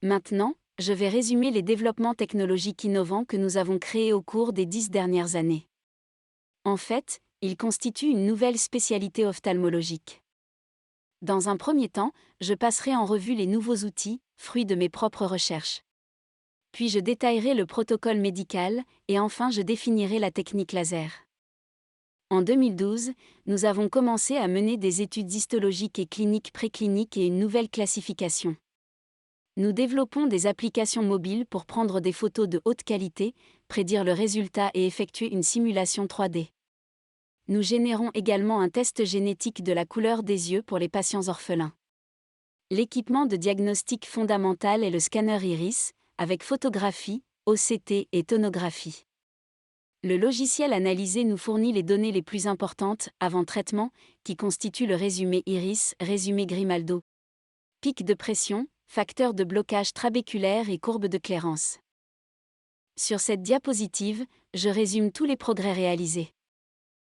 Maintenant, je vais résumer les développements technologiques innovants que nous avons créés au cours des 10 dernières années. En fait, ils constituent une nouvelle spécialité ophtalmologique. Dans un premier temps, je passerai en revue les nouveaux outils, fruits de mes propres recherches. Puis je détaillerai le protocole médical, et enfin je définirai la technique laser. En 2012, nous avons commencé à mener des études histologiques et cliniques précliniques et une nouvelle classification. Nous développons des applications mobiles pour prendre des photos de haute qualité, prédire le résultat et effectuer une simulation 3D. Nous générons également un test génétique de la couleur des yeux pour les patients orphelins. L'équipement de diagnostic fondamental est le scanner iris, avec photographie, OCT et tonographie. Le logiciel analysé nous fournit les données les plus importantes, avant traitement, qui constituent le résumé iris, résumé Grimaldo. Pic de pression, facteur de blocage trabéculaire et courbe de clairance. Sur cette diapositive, je résume tous les progrès réalisés.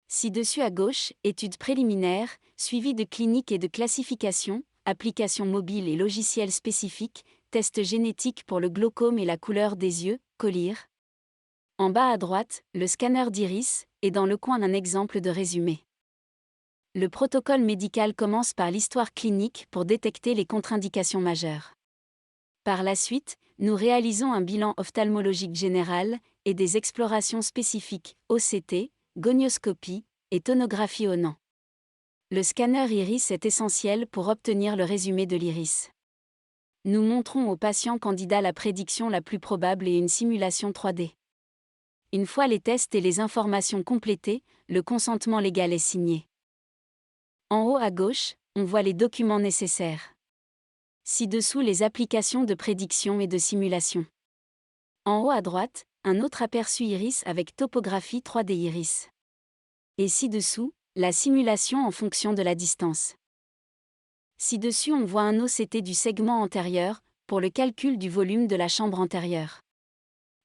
Ci-dessus à gauche, études préliminaires, suivi de clinique et de classification, applications mobiles et logiciels spécifiques, tests génétiques pour le glaucome et la couleur des yeux, Collir. En bas à droite, le scanner d'iris, et dans le coin un exemple de résumé. Le protocole médical commence par l'histoire clinique pour détecter les contre-indications majeures. Par la suite, nous réalisons un bilan ophtalmologique général et des explorations spécifiques, OCT, gonioscopie et tonographie au NAN. Le scanner iris est essentiel pour obtenir le résumé de l'iris. Nous montrons aux patients candidats la prédiction la plus probable et une simulation 3D. Une fois les tests et les informations complétées, le consentement légal est signé. En haut à gauche, on voit les documents nécessaires. Ci-dessous les applications de prédiction et de simulation. En haut à droite, un autre aperçu iris avec topographie 3D iris. Et ci-dessous, la simulation en fonction de la distance. Ci-dessus on voit un OCT du segment antérieur, pour le calcul du volume de la chambre antérieure.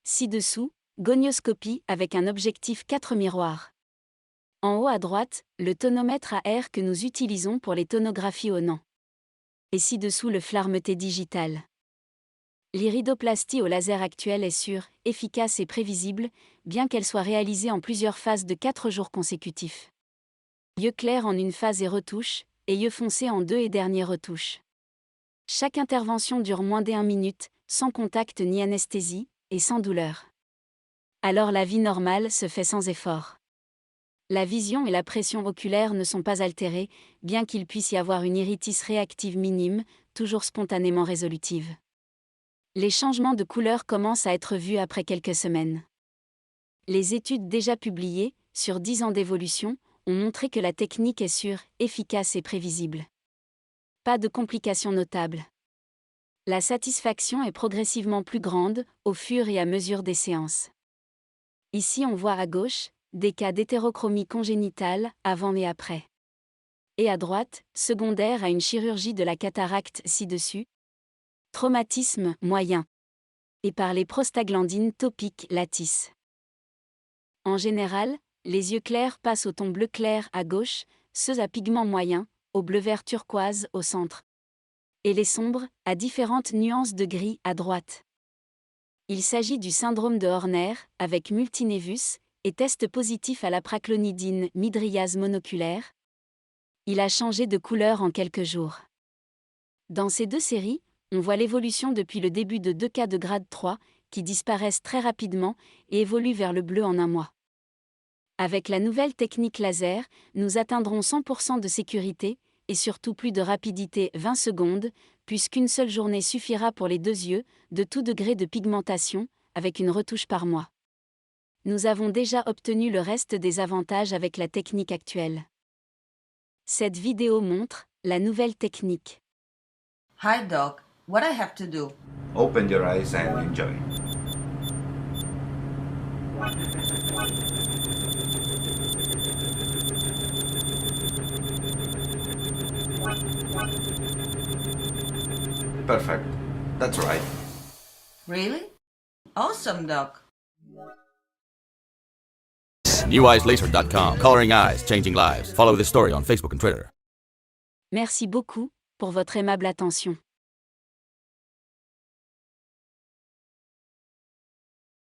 Ci-dessous, gonioscopie avec un objectif 4 miroirs. En haut à droite, le tonomètre AR que nous utilisons pour les tonographies au NAN. Et ci-dessous le flarmeté digital. L'iridoplastie au laser actuel est sûre, efficace et prévisible, bien qu'elle soit réalisée en plusieurs phases de 4 jours consécutifs. Yeux clairs en une phase et retouche, et yeux foncés en 2 et dernier retouche. Chaque intervention dure moins d'1 minute, sans contact ni anesthésie, et sans douleur. Alors la vie normale se fait sans effort. La vision et la pression oculaire ne sont pas altérées, bien qu'il puisse y avoir une iritis réactive minime, toujours spontanément résolutive. Les changements de couleur commencent à être vus après quelques semaines. Les études déjà publiées, sur 10 ans d'évolution, ont montré que la technique est sûre, efficace et prévisible. Pas de complications notables. La satisfaction est progressivement plus grande, au fur et à mesure des séances. Ici on voit à gauche, des cas d'hétérochromie congénitale, avant et après. Et à droite, secondaire à une chirurgie de la cataracte ci-dessus. Traumatisme moyen. Et par les prostaglandines topiques lattice. En général, les yeux clairs passent au ton bleu clair à gauche, ceux à pigment moyen, au bleu-vert turquoise au centre. Et les sombres, à différentes nuances de gris à droite. Il s'agit du syndrome de Horner, avec multinévus, et test positif à la praclonidine midriase monoculaire. Il a changé de couleur en quelques jours. Dans ces 2 séries, on voit l'évolution depuis le début de 2 cas de grade 3, qui disparaissent très rapidement et évoluent vers le bleu en un mois. Avec la nouvelle technique laser, nous atteindrons 100% de sécurité, et surtout plus de rapidité 20 secondes, puisqu'une seule journée suffira pour les 2 yeux, de tout degré de pigmentation, avec une retouche par mois. Nous avons déjà obtenu le reste des avantages avec la technique actuelle. Cette vidéo montre la nouvelle technique. Hi doc, what I have to do? Open your eyes and enjoy. Perfect. That's right. Really? Awesome, doc. NewEyesLaser.com. Coloring eyes, changing lives. Follow this story on Facebook and Twitter. Merci beaucoup pour votre aimable attention.